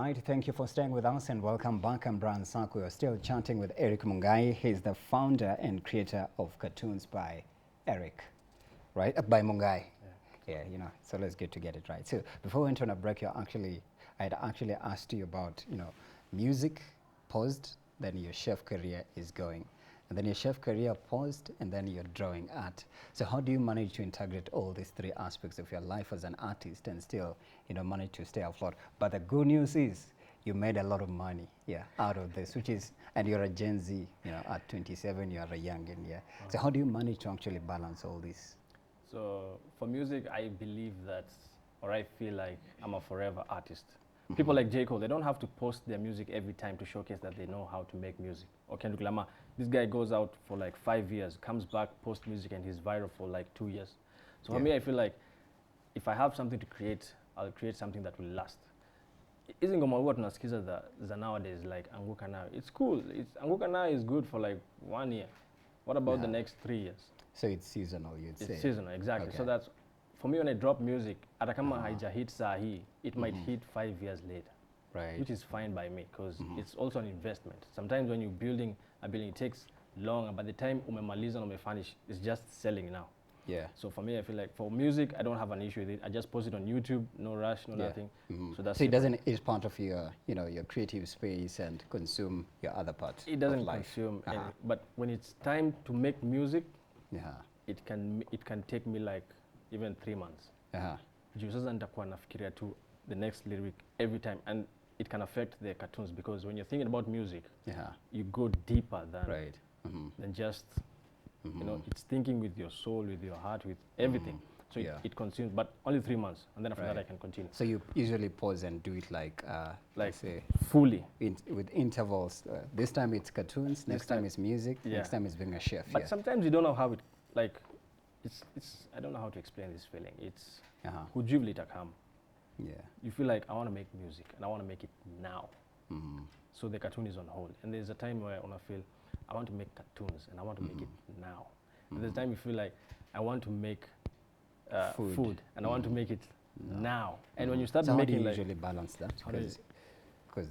right, thank you for staying with us and welcome back. I'm Brian Saku. We're still chatting with Erick Mungai. He's the founder and creator of Cartoons by Erick, right? By Mungai. Yeah, you know, so let's get it right. So before we went on a break, I'd actually asked you about, you know, music paused, then your chef career is going. And then your chef career paused, and then you're drawing art. So how do you manage to integrate all these three aspects of your life as an artist and still, you know, manage to stay afloat? But the good news is you made a lot of money, out of this, which is, and you're a Gen Z, you know, at 27, you're a youngin, So how do you manage to actually balance all this? So for music, I believe that, or I feel like I'm a forever artist. People like J. Cole, they don't have to post their music every time to showcase that they know how to make music. Or Kendrick Lamar, this guy goes out for like 5 years, comes back, posts music, and he's viral for like 2 years. So for me, I feel like if I have something to create, I'll create something that will last. Isn't ngoma huwa tunasikiza za nowadays like Anguka Now. It's cool. Anguka Now is good for like 1 year. What about the next 3 years? So it's seasonal, you'd say? It's seasonal, exactly. Okay. So that's, for me, when I drop music, hata kama haija hit sahi, it might hit 5 years later. Right. Which is fine by me, because it's also an investment. Sometimes when you're building a building, it takes long, and by the time umemaliza and umefinish, it's just selling now. Yeah. So for me, I feel like for music, I don't have an issue with it. I just post it on YouTube, no rush, no nothing. So that's so it doesn't, it's part of your, you know, your creative space and consume your other parts. It doesn't consume any, but when it's time to make music, it can take me like even 3 months. Juu sasa nitakuwa nafikiria tu the next lyric every time, and it can affect the cartoons, because when you're thinking about music, you go deeper than just, you know, it's thinking with your soul, with your heart, with everything. So it consumes, but only 3 months, and then after that I can continue. So you usually pause and do it like say fully, with intervals. This time it's cartoons, next time it's music, next time it's being a chef. But sometimes you don't know how it, like, it's I don't know how to explain this feeling. It's hujuvlita come. You feel like I want to make music and I want to make it now. So the cartoon is on hold, and there's a time where I feel I want to make cartoons and I want to make it now. And there's a time you feel like I want to make food and I want to make it now. And when you start so making, how do you usually balance that? Because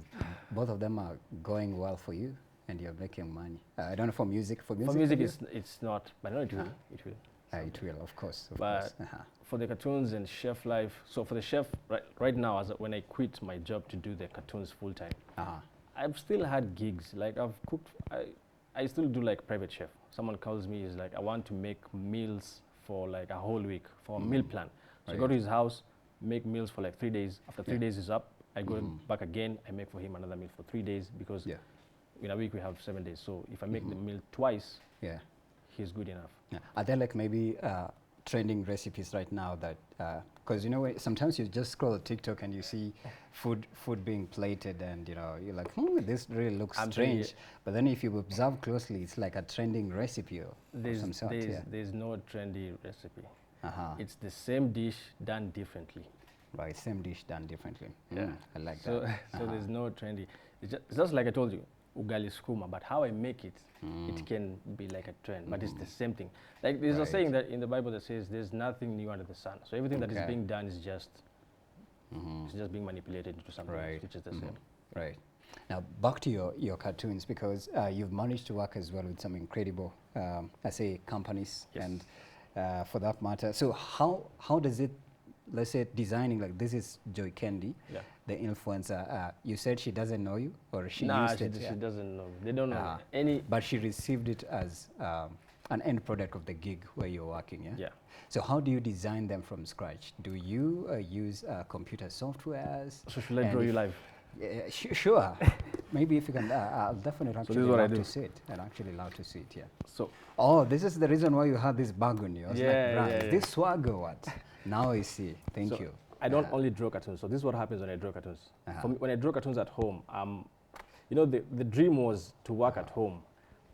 both of them are going well for you and you're making money. I don't know for music. For music, it's not, but no, it will. It will. It will, of course. But for the cartoons and chef life, so for the chef, right now, when I quit my job to do the cartoons full time, I've still had gigs. Like I've cooked, I still do like private chef. Someone calls me, is like, I want to make meals for like a whole week, for a meal plan. So I go to his house, make meals for like 3 days. After 3 days is up, I go back again, I make for him another meal for 3 days, because in a week we have 7 days. So if I make the meal twice, he's good enough. Are there like maybe trending recipes right now that, because you know, sometimes you just scroll TikTok and you see food being plated and you know, you're like, this really looks strange. But then if you observe closely, it's like a trending recipe of some sort. There's no trendy recipe. It's the same dish done differently. Right, same dish done differently. I like that. So there's no trendy. It's just like I told you, ugali skuma, but how I make it, it can be like a trend, but it's the same thing. Like there's a saying that in the Bible that says there's nothing new under the sun. So everything that is being done is just, it's just being manipulated into something which is the same. Right. Now back to your cartoons, because you've managed to work as well with some incredible, I say, companies, and for that matter. So how does it, let's say, designing, like this is Joy Kendi, the influencer. You said she doesn't know you, or she used it? She doesn't know. They don't know any. But she received it as an end product of the gig where you're working, So how do you design them from scratch? Do you use computer softwares? So should I draw you live? Sure. Maybe if you can, I'll definitely actually love to see it. I'd actually love to see it, So, this is the reason why you had this bag on you. I was like, this swag or what? Now I see. Thank you. I don't only draw cartoons. So this is what happens when I draw cartoons. For me, when I draw cartoons at home, you know, the dream was to work at home.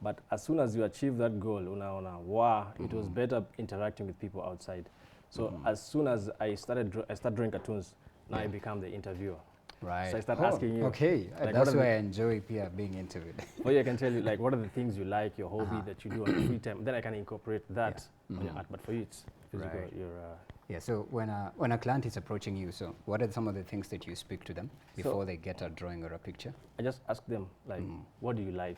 But as soon as you achieve that goal, it was better interacting with people outside. So as soon as I start drawing cartoons, now I become the interviewer. Right. So I start asking you. Okay, like, that's why I enjoy being into it. I can tell you, like, what are the things you like, your hobby that you do on free time. Then I can incorporate that on your art. But for you, it's physical. Yeah, so when a client is approaching you, so what are some of the things that you speak to them before they get a drawing or a picture? I just ask them, like, what do you like?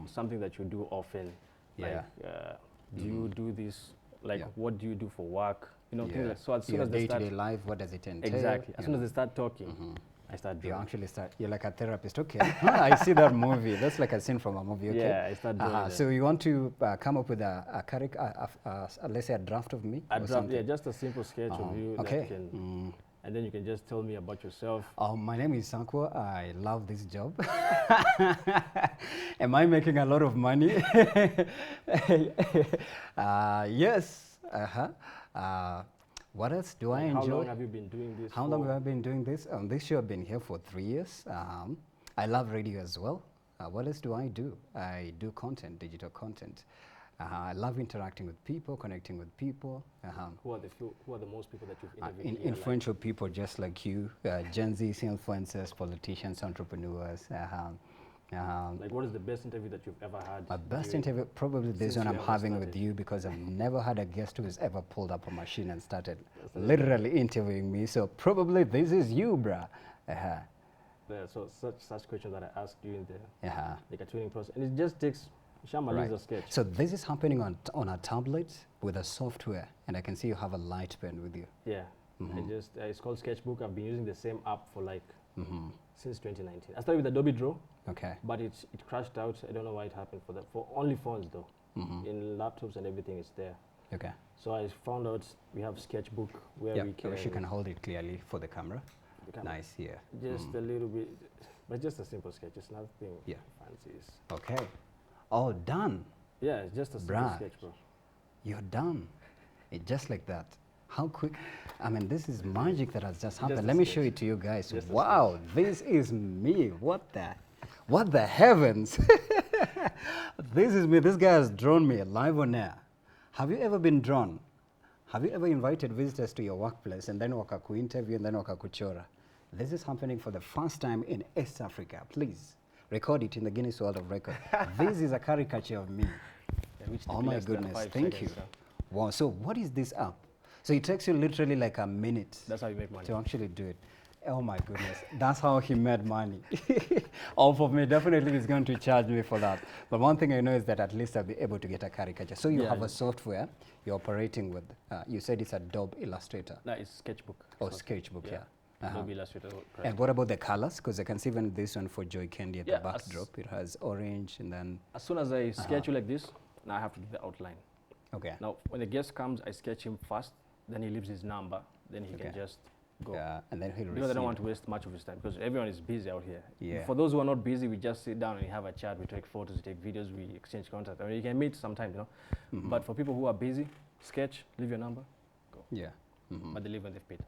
Something that you do often. Yeah. Like, do you do this? Like, Yeah. what do you do for work? You know, things Yeah. like, so as soon Your as they start, day-to-day life, what does it entail? exactly. As You soon as know. they start talking, I start You drawing. actually start, you're like a therapist, okay. I see that movie. That's like a scene from a movie, okay. Yeah, I start drawing. them. So you want to come up with let's say a draft of me? I or draft, something? yeah, just a simple sketch of you. Okay. That can, and then you can just tell me about yourself. My name is Sanko. I love this job. Am I making a lot of money? Yes. What else do I Like, enjoy? how long have you been doing this? How long have I been doing this? This show I've been here for 3 years. I love radio as well. What else do? I do content, digital content. I love interacting with people, connecting with people. Who are the most people that you've interviewed? in your life? Influential people just like you, Gen Z influencers, politicians, entrepreneurs. Like, what is the best interview that you've ever had? My best interview, probably this since one you I'm ever having started? with you, because I've never had a guest who has ever pulled up a machine and started literally interviewing me. So probably this is you, bruh. Yeah, so such questions that I asked you in the cartooning process, and it just takes Right. a sketch. So this is happening on a tablet with a software, and I can see you have a light pen with you. Yeah, it's called Sketchbook. I've been using the same app for like since 2019. I started with Adobe Draw, Okay. but it crashed out. I don't know why it happened for that. For only phones though, in laptops and everything, it's there. Okay. So I found out we have Sketchbook where Yeah, we I can. wish you can hold it clearly for the camera. Nice, yeah. Just a little bit, but just a simple sketch. It's nothing Yeah. fancy. Okay. Oh, done. Yeah, it's just a simple Bruh. sketch, bro. You're done. Just like that. How quick? I mean, this is magic that has just happened. a Let me show sketch. it to you guys. Just a Wow, this is me. What the heavens? This is me. This guy has drawn me live on air. Have you ever been drawn? Have you ever invited visitors to your workplace and then wakaku interview and then wakakuchora? This is happening for the first time in East Africa. Please record it in the Guinness World of Records. This is a caricature of me. Yeah, which Oh took my less than goodness, 5 thank you. seconds, Wow, so what is this app? So it takes you literally like a minute That's how you make money. to actually do it. Oh my goodness, that's how he made money. Off of me, definitely he's going to charge me for that. But one thing I know is that at least I'll be able to get a caricature. So you Yeah, have yeah. a software you're operating with. You said it's Adobe Illustrator No, it's Sketchbook. or It's not- Sketchbook, yeah. Adobe Illustrator. correct. And what about the colors? Because I can see even this one for Joy Kendi at Yeah, the backdrop. It has orange and then, As soon as I sketch you like this, now I have to do the outline. okay. Now, when the guest comes, I sketch him first, then he leaves his number, then he can Okay. just go. Yeah, and then he'll Because I receive. don't want to waste much of his time, because everyone is busy out here. Yeah. For those who are not busy, we just sit down and have a chat, we take photos, we take videos, we exchange contact. I mean, you can meet sometime, you know. But for people who are busy, sketch, leave your number, go. Yeah. But they leave when they've paid.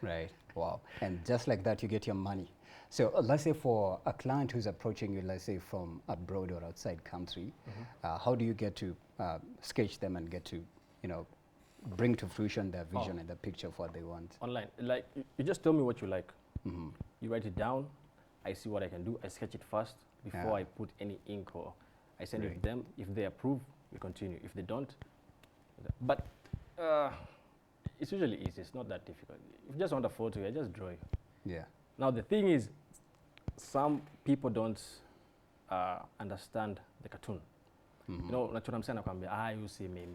Right. Wow. And just like that, you get your money. So let's say for a client who's approaching you, let's say from abroad or outside country, how do you get to sketch them and get to, bring to fruition their vision and the picture of what they want? Online, like, you just tell me what you like. You write it down, I see what I can do, I sketch it first before I put any ink, or I send it to them. If they approve, we continue. If they don't, but it's usually easy, it's not that difficult. If you just want a photo, I just draw it. Yeah. Now the thing is, some people don't understand the cartoon. You know, that's what I'm saying, you see me.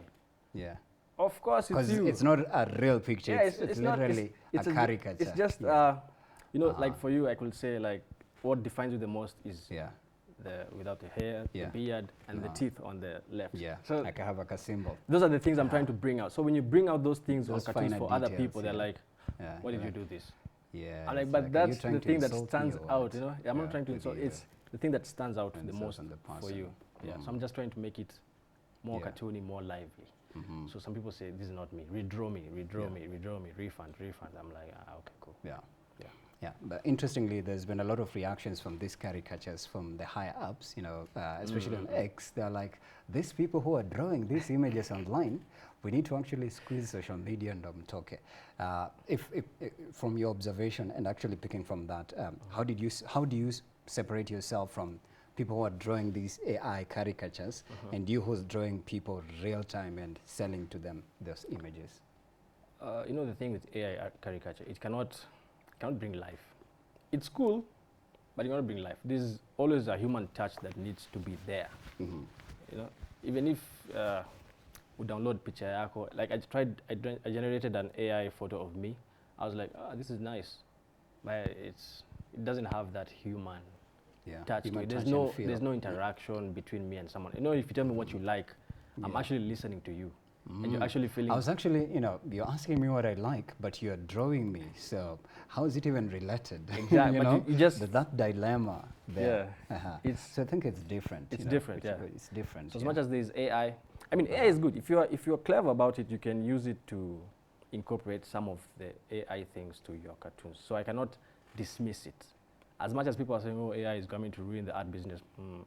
Yeah. Of course, it's Because you. it's not a real picture. Yeah, it's not- literally it's a caricature. It's just, yeah. like for you, I could say like, what defines you the most is Yeah. without the hair, Yeah. the beard, and the teeth on the left. Yeah. So Like I have like a symbol. those are the things I'm trying to bring out. So when you bring out those things on Those cartoons finer for other details, people, they're yeah. like, Yeah. why did yeah. you do this? Yeah. I'm like, it's but are you that's trying the to thing that insult me stands or out, what? you know? I'm not trying to to insult, be, it's the thing that stands out the insult most on the for person. you. Yeah. So I'm just trying to make it more Yeah. cartoony, more lively. So some people say, this is not me, redraw me, refund. I'm like, okay, cool. Yeah. Yeah. Yeah, but interestingly, there's been a lot of reactions from these caricatures from the higher ups, especially on X. They're like, these people who are drawing these images online, we need to actually squeeze social media and talk. If from your observation and actually picking from that, how do you separate yourself from people who are drawing these AI caricatures and you who's drawing people real time and selling to them those images? You know the thing with AI caricature, it cannot bring life. It's cool, but it cannot bring life. There's always a human touch that needs to be there. Mm-hmm. You know, even if we download picture yako, like I generated an AI photo of me. I was like, this is nice, but it doesn't have that human touch to it. There's no interaction between me and someone. You know, if you tell me what you like, I'm actually listening to you. And you're actually feeling. I was actually, you're asking me what I like, but you're drawing me. So how is it even related? Exactly. You just that dilemma there. Yeah. So I think it's different. It's different. Yeah. It's different. So as much as there's AI, I mean, AI is good. If you're clever about it, you can use it to incorporate some of the AI things to your cartoons. So I cannot dismiss it. As much as people are saying, oh, AI is coming to ruin the art business,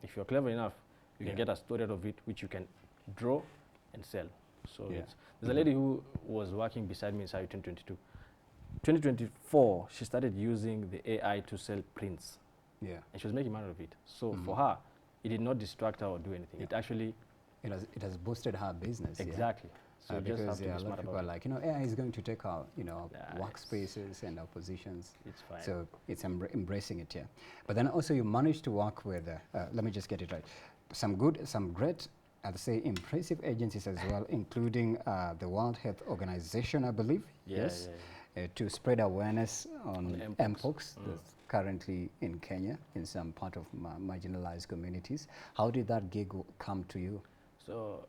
if you're clever enough, you can get a story out of it, which you can draw and sell. So there's a lady who was working beside me inside 2022. 2024, she started using the AI to sell prints. Yeah. And she was making money out of it. So for her, it did not distract her or do anything. It actually... It has boosted her business. Exactly. So you just have to be smart people about are like, AI is going to take our, workspaces and our positions. It's fine. So it's embracing it, yeah. But then also you managed to work with, let me just get it right, some great, I'd say impressive agencies as well, including the World Health Organization, I believe. Yes. To spread awareness on Mpox that's currently in Kenya, in some part of marginalized communities. How did that gig come to you? So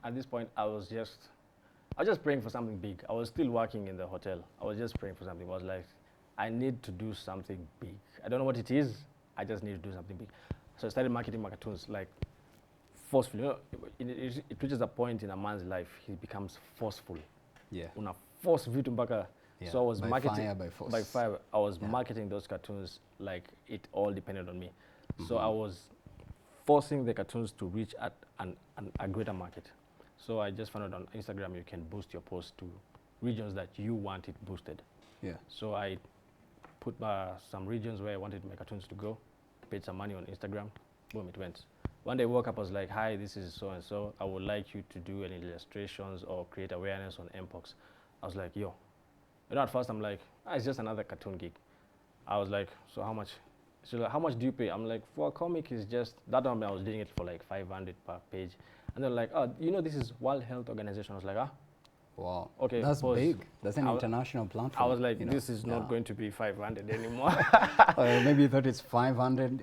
at this point, I was just praying for something big. I was still working in the hotel. I was just praying for something. I was like, I need to do something big. I don't know what it is. I just need to do something big. So I started marketing my cartoons like forcefully. It reaches a point in a man's life, he becomes forceful. Yeah. Una force vitu mpaka. So I was marketing by fire. I was marketing those cartoons like it all depended on me. So I was forcing the cartoons to reach at a greater market. So I just found out on Instagram you can boost your post to regions that you want it boosted. Yeah. So I put some regions where I wanted my cartoons to go, paid some money on Instagram, boom, it went. One day I woke up, I was like, hi, this is so-and-so. I would like you to do any illustrations or create awareness on Mpox. I was like, yo. At first I'm like, it's just another cartoon gig. I was like, so how much? She's like, how much do you pay? I'm like, for a comic, it's just, that time I was doing it for like 500 per page. And they're like, oh, this is World Health Organization. I was like, wow. Okay. That's big. That's an international platform. I was like, this is not going to be 500 anymore. Or maybe you thought it's $500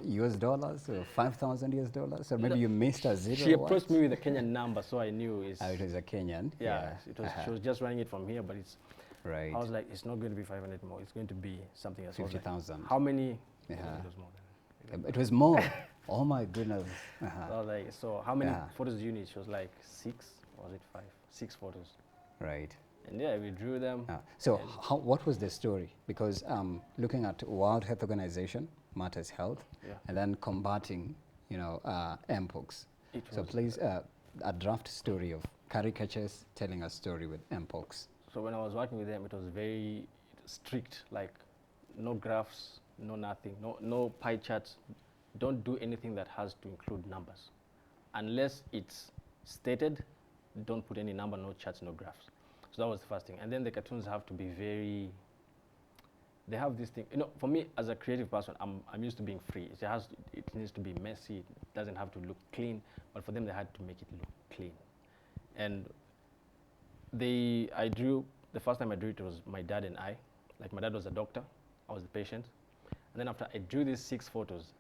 or $5,000, or maybe you missed a zero. She approached me with a Kenyan number, so I knew it's... it was a Kenyan. Yeah. It was, she was just running it from here, but it's... Right. I was like, it's not going to be 500 more. It's going to be something else. 50,000. How many? Yeah. It was more than it was more. Oh my goodness. I was like, so how many photos do you need? She was like 6, or was it 5? 6 photos. Right. And yeah, we drew them. So what was the story? Because looking at World Health Organization, matters health, and then combating, Mpox. So please, a draft story of caricatures telling a story with Mpox. So when I was working with them, it was very strict, like no graphs, no nothing, no pie charts. Don't do anything that has to include numbers. Unless it's stated, don't put any number, no charts, no graphs. So that was the first thing. And then the cartoons have to be they have this thing, for me as a creative person, I'm used to being free. It needs to be messy, it doesn't have to look clean, but for them they had to make it look clean. And the first time I drew it was my dad and I. Like my dad was a doctor, I was the patient. And then after I drew these 6 photos,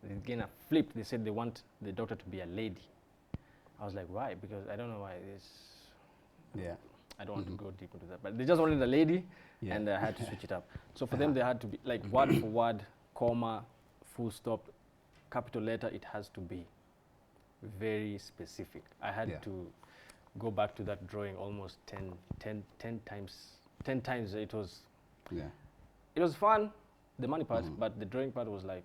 they again flipped, they said they want the doctor to be a lady. I was like, why? Because I don't know why I don't want to go deep into that, but they just wanted a lady, and I had to switch it up. So for them, they had to be like word for word, comma, full stop, capital letter. It has to be very specific. I had to go back to that drawing almost 10 times. 10 times. It was fun, the money part, but the drawing part was like.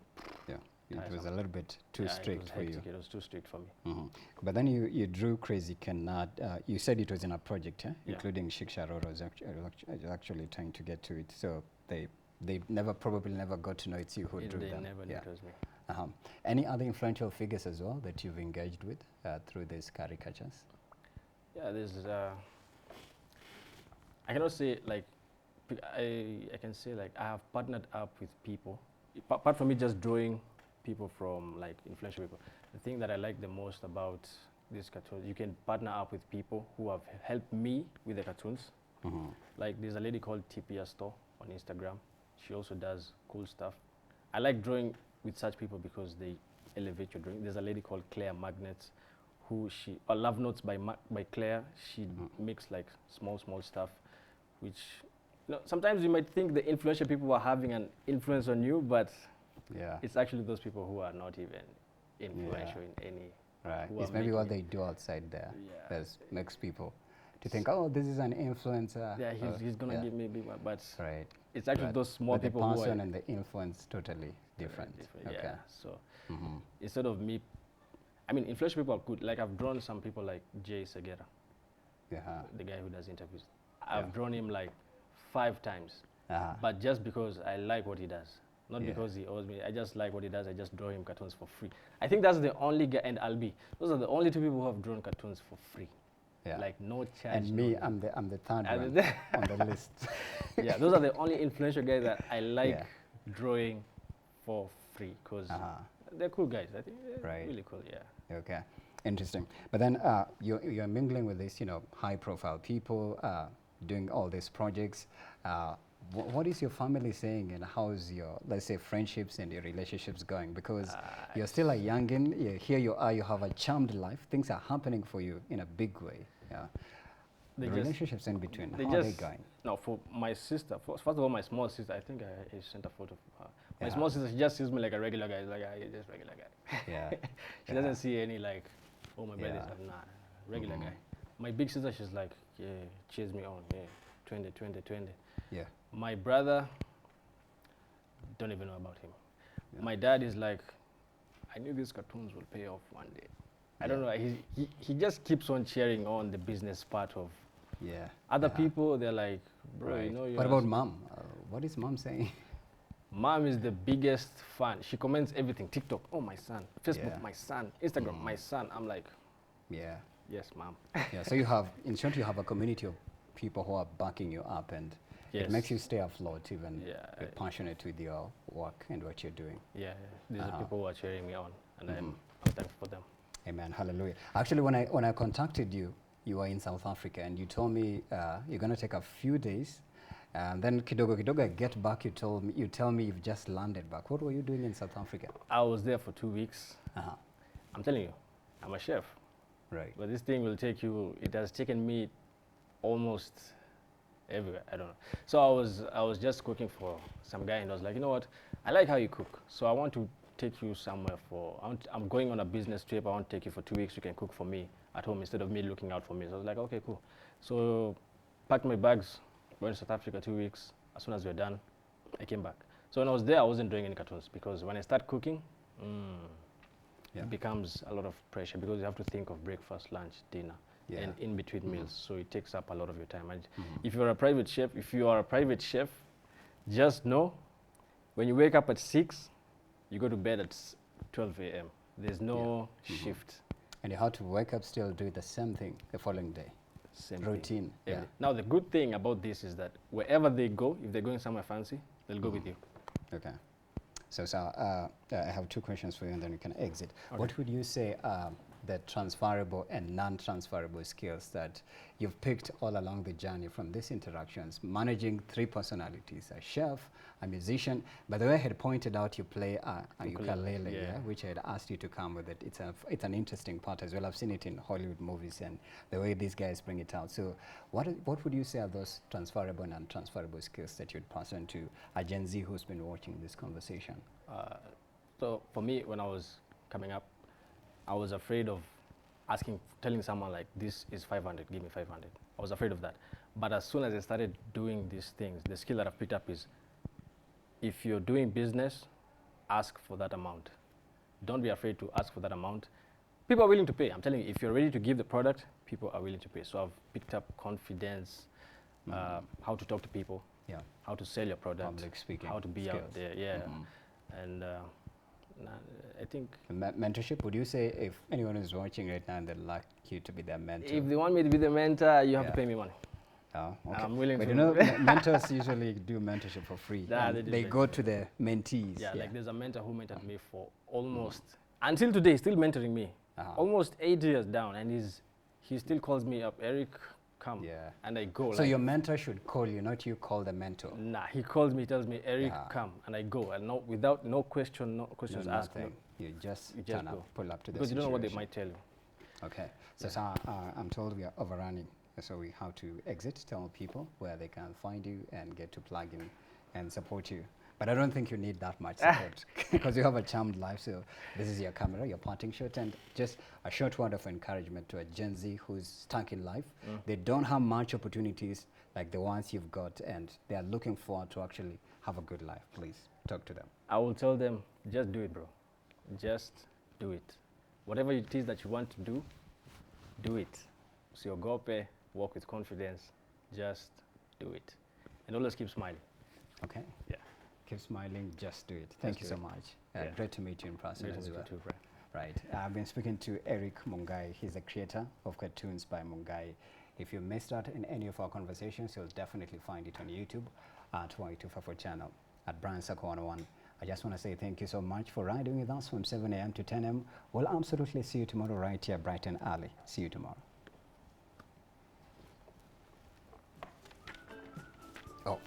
It was a little bit too strict for you. It was too strict for me. But then you drew Crazy Kennar. You said it was in a project, including Shiksha Roro was actually trying to get to it. So they probably never got to know it's you who drew them. They never knew it was me. Any other influential figures as well that you've engaged with through these caricatures? Yeah, there's. I cannot say like, I can say like I have partnered up with people. Apart from me just drawing people from like influential people, the thing that I like the most about this cartoon, you can partner up with people who have helped me with the cartoons. Like there's a lady called TPS Store on Instagram. She also does cool stuff. I like drawing with such people because they elevate your drawing. There's a lady called Claire Magnets, who or Love Notes by Claire. She makes like small stuff, which sometimes you might think the influential people are having an influence on you, but it's actually those people who are not even influential in any. Right. It's maybe what they do outside there that makes people to think, oh, this is an influencer. Yeah, he's gonna give me big one, but right. It's actually those small but people the who person are and the influence totally different. Okay. Yeah. So instead of me, I mean, influential people are good. Like I've drawn some people like Jay Segura, the guy who does interviews. I've drawn him like 5 times, but just because I like what he does. Not because he owes me. I just like what he does. I just draw him cartoons for free. I think that's the only guy, and those are the only 2 people who have drawn cartoons for free. Yeah. Like no charge. And me, I'm the third one on the list. Yeah, those are the only influential guys that I like drawing for free because they're cool guys. I think they're really cool. Yeah. Okay. Interesting. But then you're mingling with these, high-profile people, doing all these projects. What is your family saying, and how's your, let's say, friendships and your relationships going? Because you're still a youngin. Here you are. You have a charmed life. Things are happening for you in a big way. Yeah. The relationships in between. How are they going? No, for my sister. First of all, my small sister. I think I sent a photo of her. My small sister, she just sees me like a regular guy. It's like you're just regular guy. Yeah. She doesn't see any like, oh my brother's nah, regular guy. My big sister, she's like, yeah, cheers me on, 20. Yeah. My brother, don't even know about him. Yeah. My dad is like, I knew these cartoons will pay off one day. I don't know. He just keeps on cheering on the business part of. Yeah. Other people, they're like, bro, you know. What about mom? What is mom saying? Mom is the biggest fan. She comments everything. TikTok, oh my son. Facebook, my son. Instagram, my son. I'm like, yes, mom. Yeah. So you have, in short, you have a community of people who are backing you up, and it makes you stay afloat, even you're passionate with your work and what you're doing. Yeah, these are people who are cheering me on, and I'm thankful for them. Amen, hallelujah. Actually, when I contacted you, you were in South Africa, and you told me you're going to take a few days, and then kidogo I get back, you tell me you've just landed back. What were you doing in South Africa? I was there for 2 weeks. I'm telling you, I'm a chef. Right. But this thing will take you, it has taken me almost everywhere. I don't know. So I was just cooking for some guy, and I was like, you know what? I like how you cook. So I want to take you somewhere I'm going on a business trip. I want to take you for 2 weeks. You can cook for me at home instead of me looking out for me. So I was like, okay, cool. So packed my bags, went to South Africa 2 weeks. As soon as we were done, I came back. So when I was there, I wasn't doing any cartoons because when I start cooking, it becomes a lot of pressure because you have to think of breakfast, lunch, dinner. And in between meals, so it takes up a lot of your time. And if you are a private chef, just know when you wake up at 6, you go to bed at 12 a.m. There's no shift. And you have to wake up still, do the same thing the following day. Same routine. Yeah. Now the good thing about this is that wherever they go, if they're going somewhere fancy, they'll go with you. Okay. So I have 2 questions for you, and then you can exit. Okay. What would you say the transferable and non-transferable skills that you've picked all along the journey from these interactions, managing 3 personalities, a chef, a musician? By the way, I had pointed out you play a ukulele, which I had asked you to come with it. It's an interesting part as well. I've seen it in Hollywood movies and the way these guys bring it out. So what would you say are those transferable and non-transferable skills that you'd pass on to a Gen Z who's been watching this conversation? So for me, when I was coming up, I was afraid of telling someone like, this is 500, give me 500. I was afraid of that. But as soon as I started doing these things, the skill that I've picked up is, if you're doing business, ask for that amount. Don't be afraid to ask for that amount. People are willing to pay. I'm telling you, if you're ready to give the product, people are willing to pay. So I've picked up confidence, how to talk to people, how to sell your product, public speaking, how to be skills. out there, and I think mentorship. Would you say if anyone is watching right now and they'd like you to be their mentor? If they want me to be the mentor, you have to pay me money. Oh, And okay. I'm willing But to. you know, mentors usually do mentorship for free. Nah, and they do they go mentorship. to the mentees. Yeah, like there's a mentor who mentored me for almost, until today, still mentoring me. Almost 8 years down, and he still calls me up, Eric, come. Yeah. And I go. So like, your mentor should call you, not you call the mentor. Nah, he calls me, tells me, Eric, Yeah. come. And I go. And no, without no questions No, asked. nothing. You just You turn just go. up, pull up to the Because you don't know what they situation. might tell you. Okay. So, sir, I'm told we are overrunning. So we have to exit, tell people where they can find you and get to plug in and support you. But I don't think you need that much support because you have a charmed life. So this is your camera, your parting shot, and just a short word of encouragement to a Gen Z who's stuck in life. They don't have much opportunities like the ones you've got, and they are looking forward to actually have a good life. Please talk to them. I will tell them, just do it, bro. Just do it. Whatever it is that you want to do it. So go up there, walk with confidence, just do it. And always keep smiling. Okay? Yeah. Keep smiling, just do it. Thank you so do it. much. Yeah. Great to meet you in person Great to as meet well. you too, bro. Right. I've been speaking to Erick Mungai. He's the creator of Cartoons by Mungai. If you missed out in any of our conversations, you'll definitely find it on YouTube at Y254 channel at Brand Circle 101. I just want to say thank you so much for riding with us from 7 a.m. to 10 a.m. We'll absolutely see you tomorrow right here, bright and early. See you tomorrow. Oh.